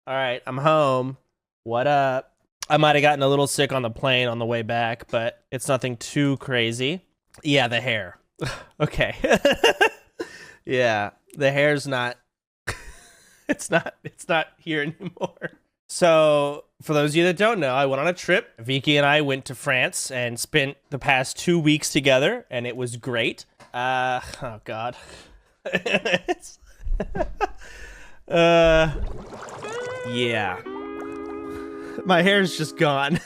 All right, I'm home. What up? I might have gotten a little sick on the plane on the way back, but it's nothing too crazy. Yeah, the hair. Okay. Yeah, the hair's not it's not here anymore. So, for those of you that don't know, I went on a trip. Vicky and I went to France and spent the past 2 weeks together, and it was great. Oh god. Yeah. My hair's just gone.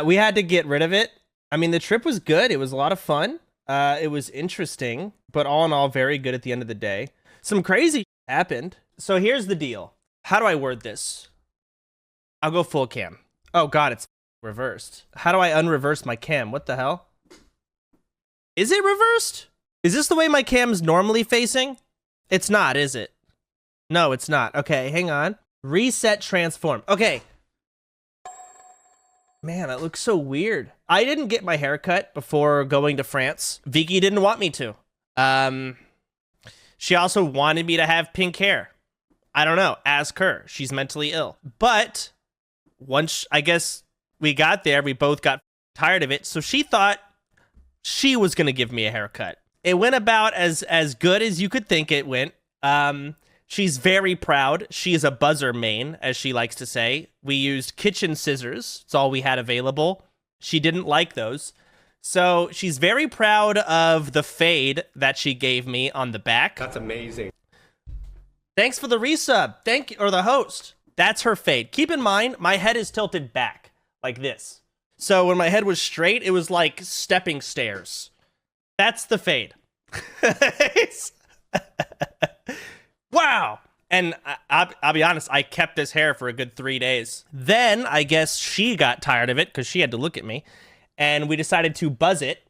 We had to get rid of it. I mean, the trip was good. It was a lot of fun. It was interesting, but all in all, very good at the end of the day. Some crazy happened. So here's the deal. How do I word this? I'll go full cam. Oh god, it's reversed. How do I unreverse my cam? What the hell? Is it reversed? Is this the way my cam's normally facing? It's not, is it? No, it's not. Okay, hang on. Reset transform. Okay. Man, that looks so weird. I didn't get my hair cut before going to France. Vicky didn't want me to. She also wanted me to have pink hair. I don't know. Ask her. She's mentally ill. But once, I guess, we got there, we both got tired of it. So she thought she was going to give me a haircut. It went about as good as you could think it went. She's very proud. She is a buzzer main, as she likes to say. We used kitchen scissors. It's all we had available. She didn't like those. So she's very proud of the fade that she gave me on the back. That's amazing. Thanks for the resub. Thank you, or the host. That's her fade. Keep in mind, my head is tilted back like this. So when my head was straight, it was like stepping stairs. That's the fade. Wow. And I'll be honest, I kept this hair for a good 3 days. Then I guess she got tired of it because she had to look at me. And we decided to buzz it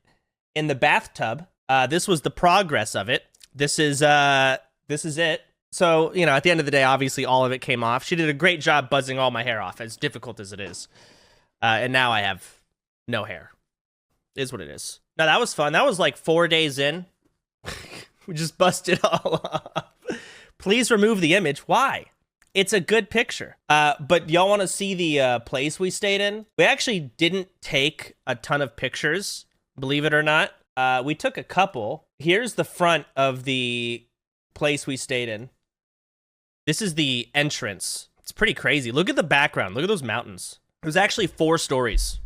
in the bathtub. This was the progress of it. This is it. So, you know, at the end of the day, obviously all of it came off. She did a great job buzzing all my hair off, as difficult as it is. And now I have no hair. It is what it is. Now, that was fun. That was like 4 days in. We just busted all off. Please remove the image. Why? It's a good picture. But y'all want to see the place we stayed in? We actually didn't take a ton of pictures, believe it or not. We took a couple. Here's the front of the place we stayed in. This is the entrance. It's pretty crazy. Look at the background. Look at those mountains. It was actually 4 stories.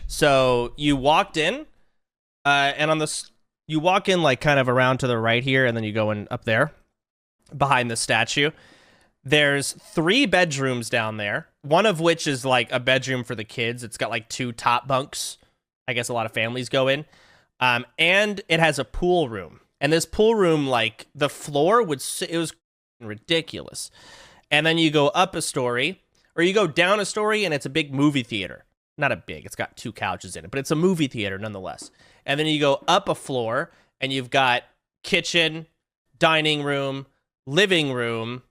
So you walked in, and on this, you walk in like kind of around to the right here, and then you go in up there behind the statue. There's 3 bedrooms down there, one of which is like a bedroom for the kids. It's got like 2 top bunks. I guess a lot of families go in. And it has a pool room. And this pool room, like the floor it was ridiculous. And then you go up a story, or you go down a story, and it's a big movie theater. Not a big, it's got 2 couches in it, but it's a movie theater nonetheless. And then you go up a floor, and you've got kitchen, dining room, living room,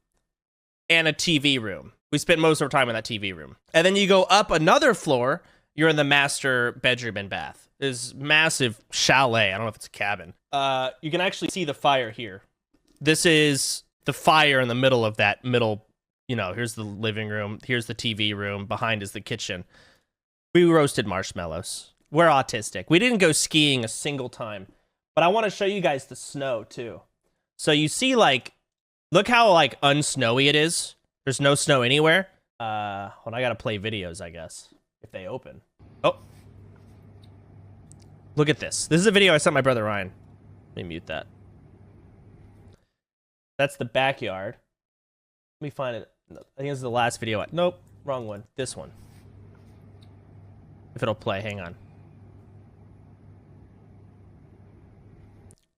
and a TV room. We spent most of our time in that TV room. And then you go up another floor, you're in the master bedroom and bath. This massive chalet. I don't know if it's a cabin. You can actually see the fire here. This is the fire in the middle of that middle, you know, here's the living room, here's the TV room, behind is the kitchen. We roasted marshmallows. We're autistic. We didn't go skiing a single time, but I want to show you guys the snow too. So you see, like, look how like unsnowy it is. There's no snow anywhere. Hold on, I gotta play videos, I guess, if they open. Oh, look at this. This is a video I sent my brother Ryan. Let me mute that. That's the backyard. Let me find it. I think this is the last video. Nope, wrong one. This one. If it'll play, hang on.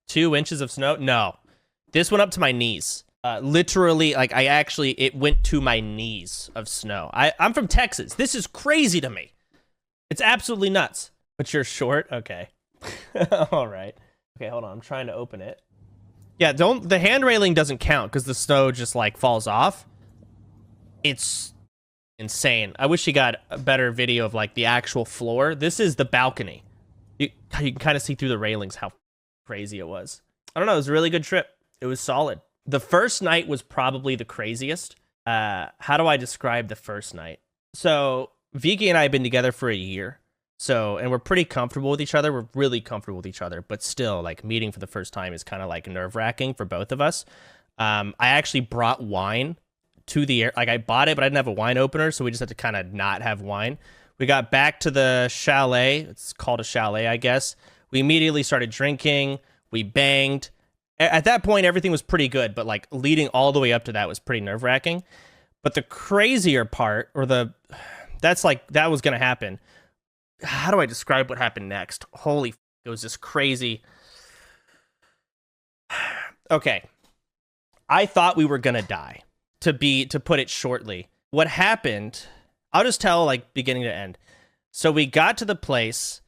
2 inches of snow? No. This went up to my knees. Literally, like, it went to my knees of snow. I'm from Texas. This is crazy to me. It's absolutely nuts. But you're short? Okay. All right. Okay, hold on. I'm trying to open it. Yeah, the hand railing doesn't count because the snow just, like, falls off. It's insane. I wish you got a better video of, like, the actual floor. This is the balcony. You can kind of see through the railings how crazy it was. I don't know. It was a really good trip. It was solid. The first night was probably the craziest How do I describe the first night? So Vicky and I have been together for a year. And we're pretty comfortable with each other. We're really comfortable with each other, but still, like, meeting for the first time is kind of like nerve-wracking for both of us. I actually brought wine to the air. Like, I bought it, but I didn't have a wine opener, so we just had to kind of not have wine. We got back to the chalet. It's called a chalet, I guess. We immediately started drinking. We banged. At that point, everything was pretty good, but like leading all the way up to that was pretty nerve-wracking. But the crazier part, that was going to happen. How do I describe what happened next? Holy, it was just crazy. Okay. I thought we were going to die, to put it shortly. What happened, I'll just tell like beginning to end. So we got to the place,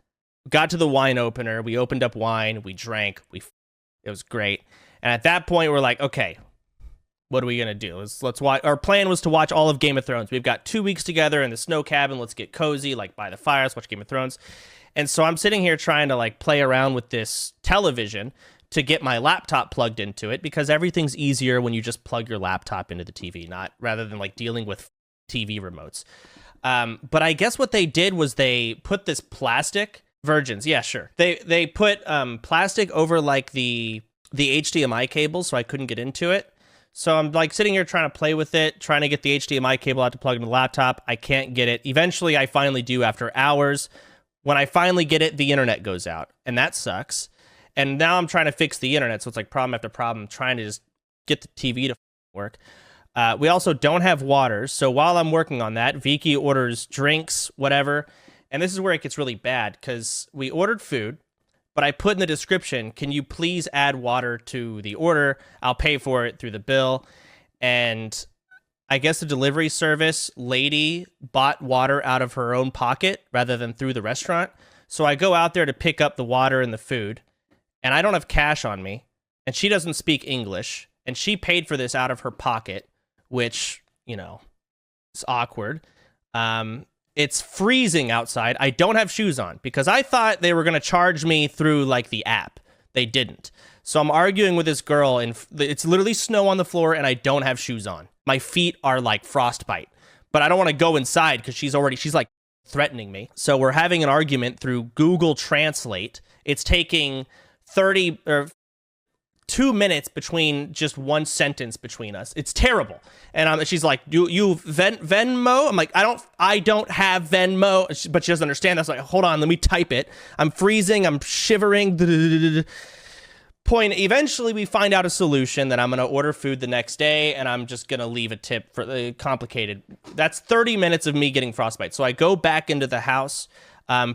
got to the wine opener, we opened up wine, we drank, it was great. And at that point, we're like, okay, what are we gonna do? Let's watch. Our plan was to watch all of Game of Thrones. We've got 2 weeks together in the snow cabin. Let's get cozy, like by the fire. Let's watch Game of Thrones. And so I'm sitting here trying to like play around with this television to get my laptop plugged into it, because everything's easier when you just plug your laptop into the TV, rather than like dealing with TV remotes. But I guess what they did was they put this plastic virgins. Yeah, sure. They put plastic over like the HDMI cable, so I couldn't get into it. So I'm like sitting here trying to play with it, trying to get the HDMI cable out to plug into the laptop. I can't get it. Eventually, I finally do after hours. When I finally get it, the internet goes out, and that sucks. And now I'm trying to fix the internet, so it's like problem after problem, trying to just get the TV to work. We also don't have water, so while I'm working on that, Vicky orders drinks, whatever. And this is where it gets really bad, because we ordered food, but I put in the description, can you please add water to the order? I'll pay for it through the bill. And I guess the delivery service lady bought water out of her own pocket rather than through the restaurant. So I go out there to pick up the water and the food, and I don't have cash on me, and she doesn't speak English, and she paid for this out of her pocket, which, you know, is awkward. It's freezing outside. I don't have shoes on because I thought they were going to charge me through like the app. They didn't. So I'm arguing with this girl, and it's literally snow on the floor, and I don't have shoes on. My feet are like frostbite, but I don't want to go inside because she's like threatening me. So we're having an argument through Google Translate. It's taking 2 minutes between just one sentence between us. It's terrible. And she's like, you Venmo? I'm like, I don't have Venmo. But she doesn't understand. That's like, hold on, let me type it. I'm freezing. I'm shivering. Point. Eventually, we find out a solution that I'm going to order food the next day, and I'm just going to leave a tip for the complicated. That's 30 minutes of me getting frostbite. So I go back into the house,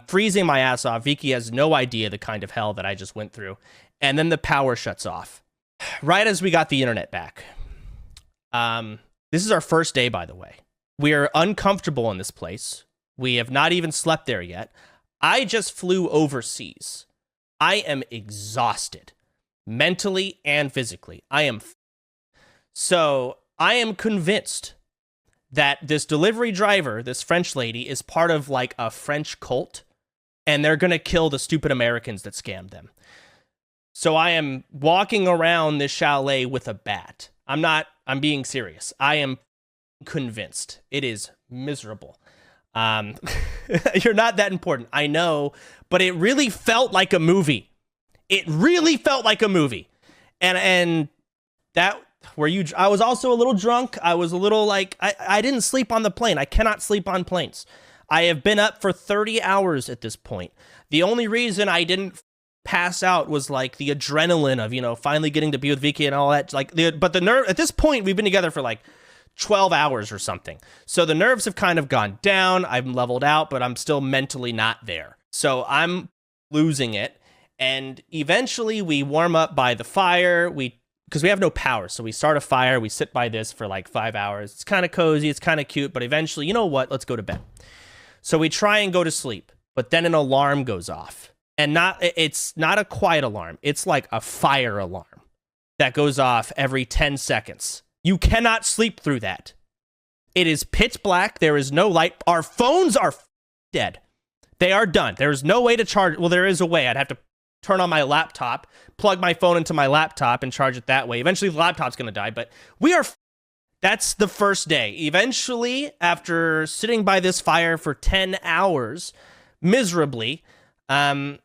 freezing my ass off. Vicky has no idea the kind of hell that I just went through. And then the power shuts off right as we got the internet back. This is our first day, by the way. We are uncomfortable in this place. We have not even slept there yet. I just flew overseas. I am exhausted, mentally and physically. So I am convinced that this delivery driver, this French lady, is part of like a French cult, and they're going to kill the stupid Americans that scammed them. So I am walking around this chalet with a bat. I'm being serious. I am convinced. It is miserable. You're not that important. I know, but it really felt like a movie. And that, I was also a little drunk. I was a little like, I didn't sleep on the plane. I cannot sleep on planes. I have been up for 30 hours at this point. The only reason I didn't pass out was like the adrenaline of, you know, finally getting to be with Vicky and all that. But the nerve at this point, we've been together for like 12 hours or something. So the nerves have kind of gone down. I'm leveled out, but I'm still mentally not there. So I'm losing it. And eventually we warm up by the fire. Because we have no power. So we start a fire. We sit by this for like 5 hours. It's kind of cozy. It's kind of cute. But eventually, you know what? Let's go to bed. So we try and go to sleep. But then an alarm goes off. And it's not a quiet alarm. It's like a fire alarm that goes off every 10 seconds. You cannot sleep through that. It is pitch black. There is no light. Our phones are dead. They are done. There is no way to charge. Well, there is a way. I'd have to turn on my laptop, plug my phone into my laptop, and charge it that way. Eventually, the laptop's going to die, but we are That's the first day. Eventually, after sitting by this fire for 10 hours, miserably, some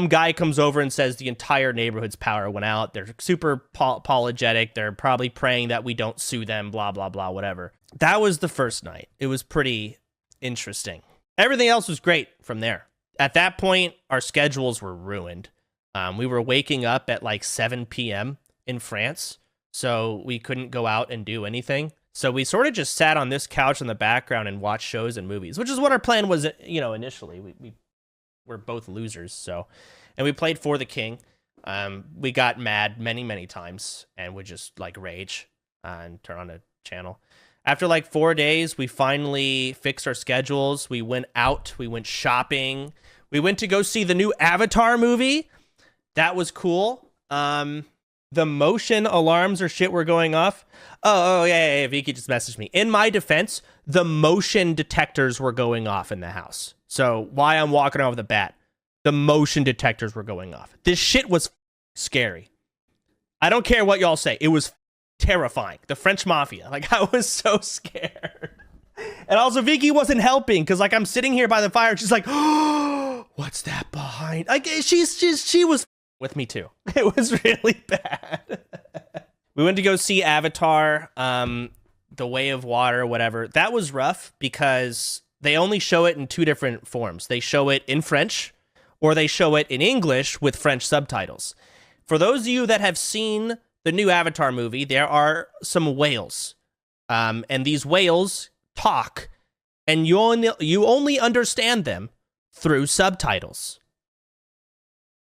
guy comes over and says the entire neighborhood's power went out. They're super apologetic. They're probably praying that we don't sue them, blah, blah, blah, whatever. That was the first night. It was pretty interesting. Everything else was great from there. At that point, our schedules were ruined. We were waking up at like 7 p.m. in France, so we couldn't go out and do anything. So we sort of just sat on this couch in the background and watched shows and movies, which is what our plan was, initially. We were both losers, so. And we played For the King. We got mad many, many times and would just, like, rage and turn on a channel. After, like, 4 days, we finally fixed our schedules. We went out. We went shopping. We went to go see the new Avatar movie. That was cool. The motion alarms or shit were going off. Oh, yeah, Vicky just messaged me. In my defense, the motion detectors were going off in the house. So why I'm walking around with a bat, the motion detectors were going off. This shit was scary. I don't care what y'all say. It was terrifying. The French Mafia. Like, I was so scared. And also, Vicky wasn't helping because, like, I'm sitting here by the fire. She's like, oh, what's that behind? Like, she was with me too. It was really bad. We went to go see Avatar, The Way of Water, whatever. That was rough because they only show it in two different forms. They show it in French or they show it in English with French subtitles. For those of you that have seen the new Avatar movie, there are some whales. And these whales talk, and you only understand them through subtitles.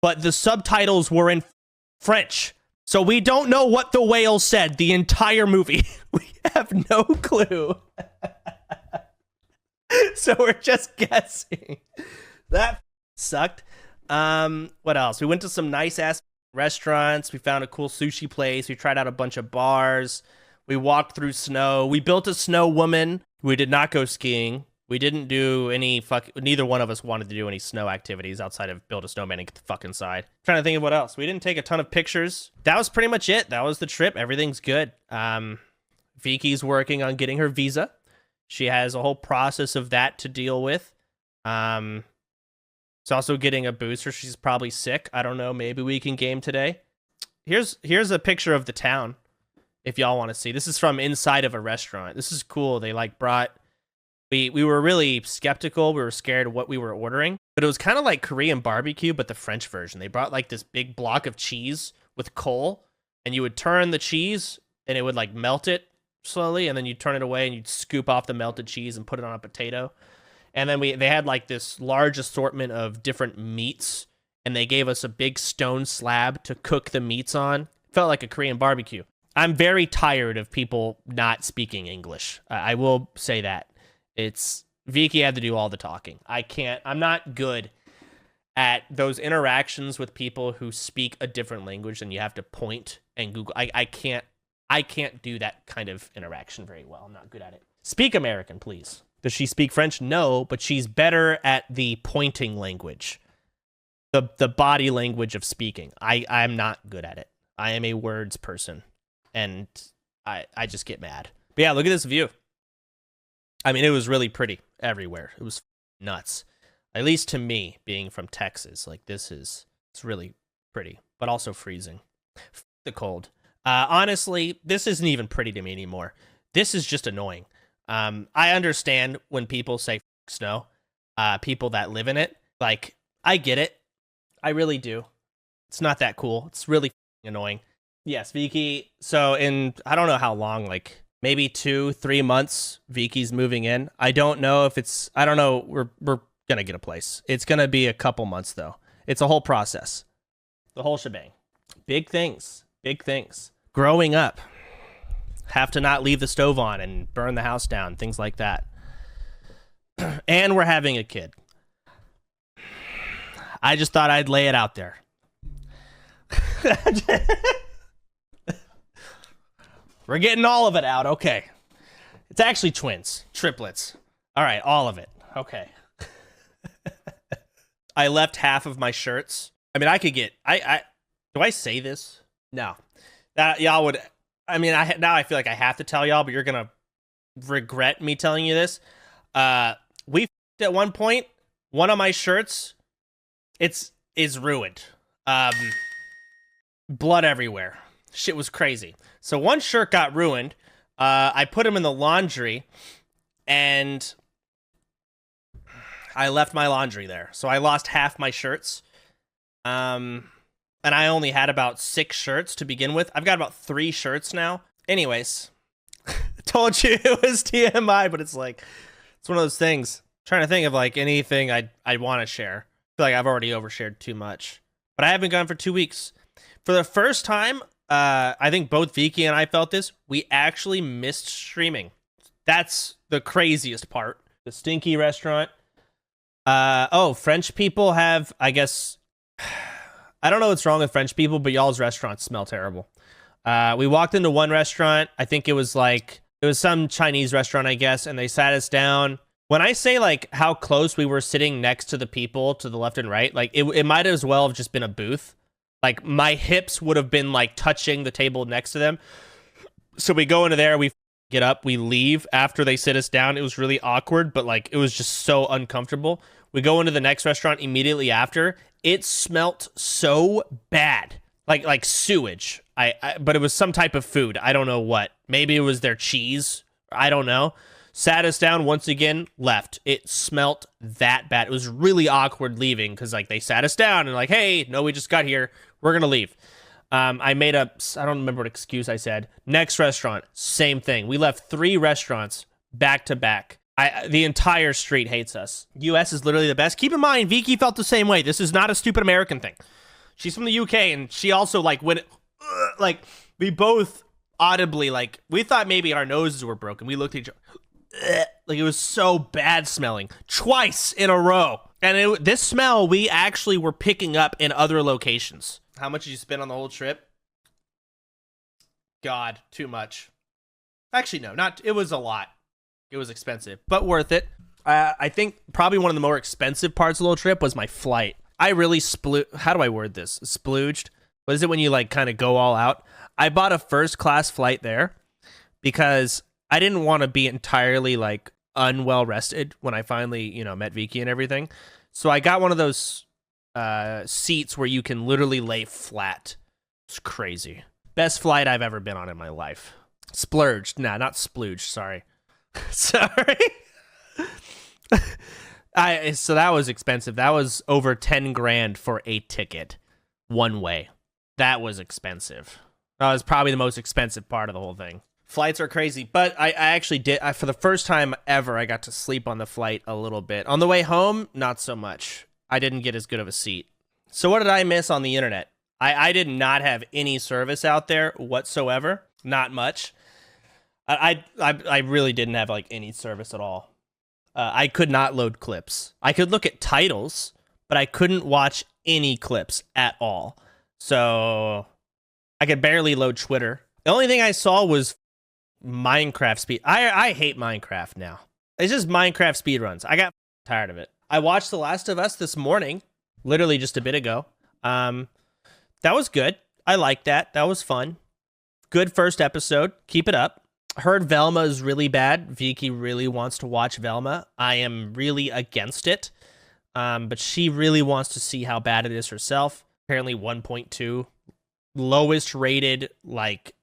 But the subtitles were in French. So we don't know what the whale said the entire movie. We have no clue. So we're just guessing. That sucked. What else? We went to some nice-ass restaurants. We found a cool sushi place. We tried out a bunch of bars. We walked through snow. We built a snow woman. We did not go skiing. We didn't do any neither one of us wanted to do any snow activities outside of build a snowman and get the fuck inside. Trying to think of what else. We didn't take a ton of pictures. That was pretty much it. That was the trip. Everything's good. Vicky's working on getting her visa. She has a whole process of that to deal with. She's also getting a booster. She's probably sick. I don't know. Maybe we can game today. Here's a picture of the town if y'all want to see. This is from inside of a restaurant. This is cool. They like brought... We were really skeptical. We were scared of what we were ordering. But it was kind of like Korean barbecue, but the French version. They brought like this big block of cheese with coal, and you would turn the cheese, and it would like melt it slowly, and then you'd turn it away, and you'd scoop off the melted cheese and put it on a potato. And then they had like this large assortment of different meats, and they gave us a big stone slab to cook the meats on. Felt like a Korean barbecue. I'm very tired of people not speaking English. I will say that. It's Vicky had to do all the talking. I'm not good at those interactions with people who speak a different language and you have to point and Google. I can't do that kind of interaction very well. I'm not good at it. Speak American, please. Does she speak French? No, but she's better at the pointing language. The body language of speaking. I'm not good at it. I am a words person. And I just get mad. But yeah, look at this view. I mean, it was really pretty everywhere. It was nuts. At least to me, being from Texas. Like, it's really pretty, but also freezing. The cold. Honestly, this isn't even pretty to me anymore. This is just annoying. I understand when people say snow, people that live in it. Like, I get it. I really do. It's not that cool. It's really annoying. Yes, Vicky. So I don't know how long, like, maybe 2-3 months, Vicky's moving in. I don't know. We're going to get a place. It's going to be a couple months, though. It's a whole process. The whole shebang. Big things. Big things. Growing up. Have to not leave the stove on and burn the house down. Things like that. And we're having a kid. I just thought I'd lay it out there. We're getting all of it out. Okay. It's actually twins. Triplets. All right. All of it. Okay. I left half of my shirts. I mean, I could get... do I say this? No. Y'all would... I mean, now I feel like I have to tell y'all, but you're gonna regret me telling you this. We at one point, one of my shirts, is ruined. Blood everywhere. Shit was crazy. So one shirt got ruined. I put him in the laundry, and I left my laundry there. So I lost half my shirts. And I only had about 6 shirts to begin with. I've got about 3 shirts now. Anyways, told you it was TMI, but it's like, it's one of those things. I'm trying to think of like anything I'd want to share. I feel like I've already overshared too much. But I haven't gone for 2 weeks. For the first time, I think both Vicky and I felt this. We actually missed streaming. That's the craziest part. The Stinky Restaurant. French people have, I guess, I don't know what's wrong with French people, but y'all's restaurants smell terrible. We walked into one restaurant. I think it was some Chinese restaurant, I guess, and they sat us down. When I say like how close we were sitting next to the people to the left and right, like it might as well have just been a booth. Like my hips would have been like touching the table next to them. So we go into there, we get up, we leave after they sit us down. It was really awkward, but like it was just so uncomfortable. We go into the next restaurant immediately after. It smelt so bad, like sewage. But it was some type of food. I don't know what. Maybe it was their cheese. I don't know. Sat us down once again, left. It smelt that bad. It was really awkward leaving because like they sat us down and like, hey, no, we just got here. We're gonna leave. I don't remember what excuse I said. Next restaurant, same thing. We left 3 restaurants back to back. The entire street hates us. US is literally the best. Keep in mind, Vicky felt the same way. This is not a stupid American thing. She's from the UK, and she also, like, we both audibly, like, we thought maybe our noses were broken. We looked at each other. Like, it was so bad smelling. Twice in a row. And this smell, we actually were picking up in other locations. How much did you spend on the whole trip? God, too much. Actually, no, it was a lot. It was expensive, but worth it. I think probably one of the more expensive parts of the little trip was my flight. I really how do I word this? Splooged? What is it when you like kind of go all out? I bought a first class flight there because I didn't want to be entirely like unwell rested when I finally, met Vicky and everything. So I got one of those seats where you can literally lay flat. It's crazy. Best flight I've ever been on in my life. Splurged. Nah, not splooged. Sorry. Sorry. So that was expensive. That was over 10 grand for a ticket one way. That was expensive. That was probably the most expensive part of the whole thing. Flights are crazy, but I actually did, for the first time ever, I got to sleep on the flight a little bit. On the way home, not so much. I didn't get as good of a seat. So what did I miss on the internet? I did not have any service out there whatsoever. Not much. I really didn't have like any service at all. I could not load clips. I could look at titles, but I couldn't watch any clips at all. So I could barely load Twitter. The only thing I saw was Minecraft speed. I hate Minecraft now. It's just Minecraft speedruns. I got tired of it. I watched The Last of Us this morning, literally just a bit ago. That was good. I liked that. That was fun. Good first episode. Keep it up. Heard Velma is really bad. Vicky really wants to watch Velma. I am really against it. But she really wants to see how bad it is herself. Apparently 1.2. Lowest rated, like,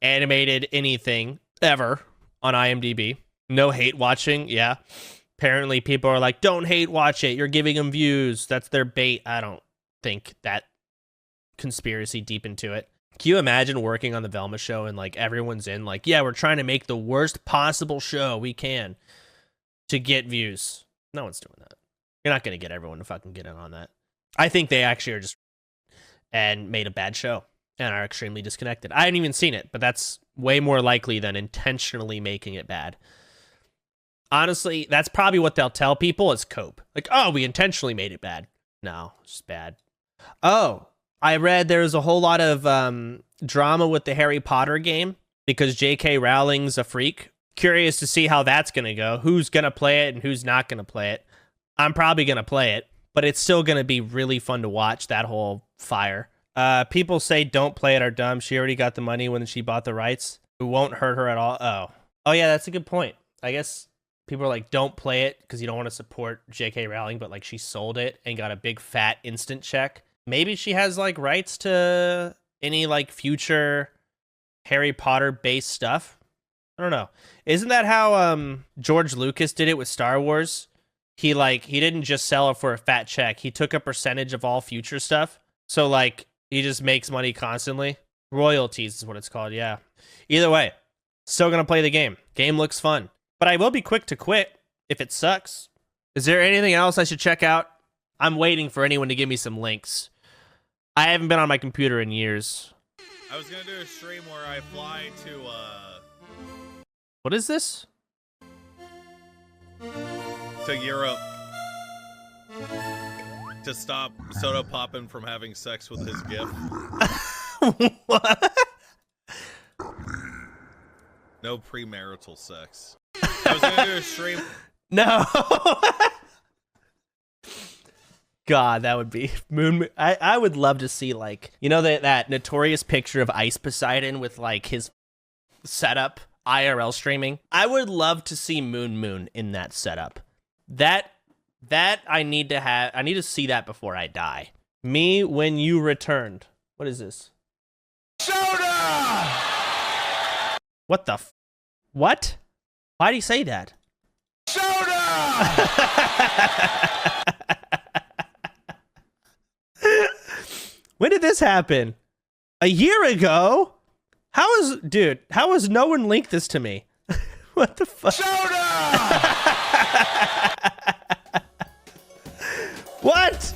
animated anything ever on IMDb. No hate watching. Yeah. Apparently people are like, don't hate watch it. You're giving them views. That's their bait. I don't think that conspiracy deep into it. Can you imagine working on the Velma show and like everyone's in like, yeah, we're trying to make the worst possible show we can to get views. No one's doing that. You're not going to get everyone to fucking get in on that. I think they actually are just and made a bad show and are extremely disconnected. I haven't even seen it, but that's way more likely than intentionally making it bad. Honestly, that's probably what they'll tell people is cope. Like, oh, we intentionally made it bad. No, it's just bad. Oh, I read there was a whole lot of drama with the Harry Potter game because J.K. Rowling's a freak. Curious to see how that's going to go. Who's going to play it and who's not going to play it. I'm probably going to play it, but it's still going to be really fun to watch that whole fire People say don't play it are dumb. She already got the money when she bought the rights. It won't hurt her at all. Oh yeah, that's a good point. I guess people are like, don't play it because you don't want to support J.K. Rowling, but like she sold it and got a big fat instant check. Maybe she has like rights to any like future Harry Potter based stuff. I don't know. Isn't that how George Lucas did it with Star Wars? He didn't just sell it for a fat check. He took a percentage of all future stuff. So like he just makes money constantly. Royalties is what it's called. Yeah. Either way, still gonna play the game. Game looks fun, but I will be quick to quit if it sucks. Is there anything else I should check out? I'm waiting for anyone to give me some links. I haven't been on my computer in years. I was gonna do a stream where I fly to What is this? to Europe to stop Sodapoppin from having sex with his gift. What? No premarital sex. I was gonna do a stream. No. God, that would be Moon. I would love to see like, you know, that notorious picture of Ice Poseidon with like his setup IRL streaming. I would love to see Moon in that setup. That I need to have. I need to see that before I die. Me when you returned. What is this? Soda! What the what? Why do you say that? Soda! When did this happen? A year ago? How has no one linked this to me? What the fuck? Soda! What?